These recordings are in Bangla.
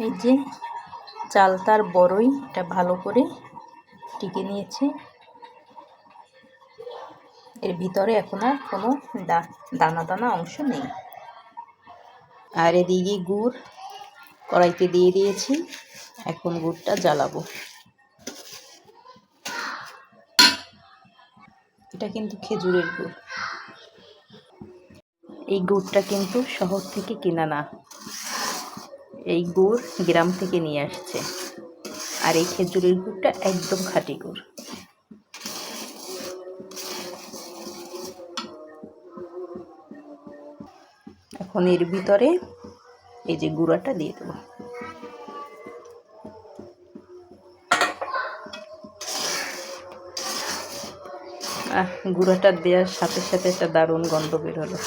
এই যে চালতার বড়ই এটা ভালো করে টিকে নিয়েছে। এর ভিতরে এখন আর কোনো দানা দানা অংশ নেই। আর এদিকে গুড় কড়াইতে দিয়ে দিয়েছি, এখন গুড়টা জ্বালাবো। এটা কিন্তু খেজুরের গুড়। এই গুড়টা কিন্তু শহর থেকে কেনা না, এই গুড় গ্রাম থেকে নিয়ে আসছে। আর এই খেজুরের গুড়টা একদম খাঁটি গুড়। এখন এর ভিতরে এই যে গুঁড়াটা দিয়ে দেবো। গুঁড়াটা দেওয়ার সাথে সাথে একটা দারুণ গন্ধ বের হলো।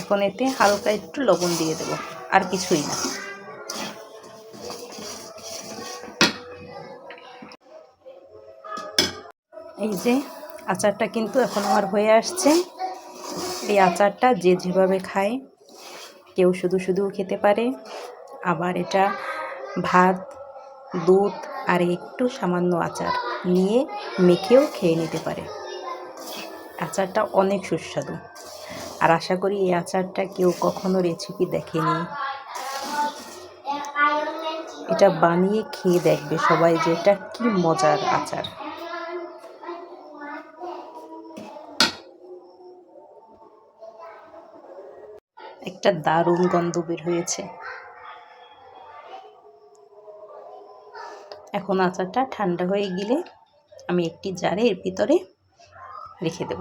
এখন এতে হালকা একটু লবণ দিয়ে দেব, আর কিছুই না। এই যে আচারটা কিন্তু এখন আমার হয়ে আসছে। এই আচারটা যে যেভাবে খায়, কেউ শুধু শুধুও খেতে পারে, আবার এটা ভাত, দুধ আর একটু সামান্য আচার নিয়ে মেখেও খেয়ে নিতে পারে। আচারটা অনেক সুস্বাদু, আর আশা করি এই আচারটা কেউ কখনো রেসিপি দেখেনি। এটা বানিয়ে খেয়ে দেখবে সবাই যে এটা কি মজার আচার। একটা দারুণ গন্ধ বের হয়েছে। এখন আচারটা ঠান্ডা হয়ে গেলে আমি একটি জারে এর ভিতরে রেখে দেব।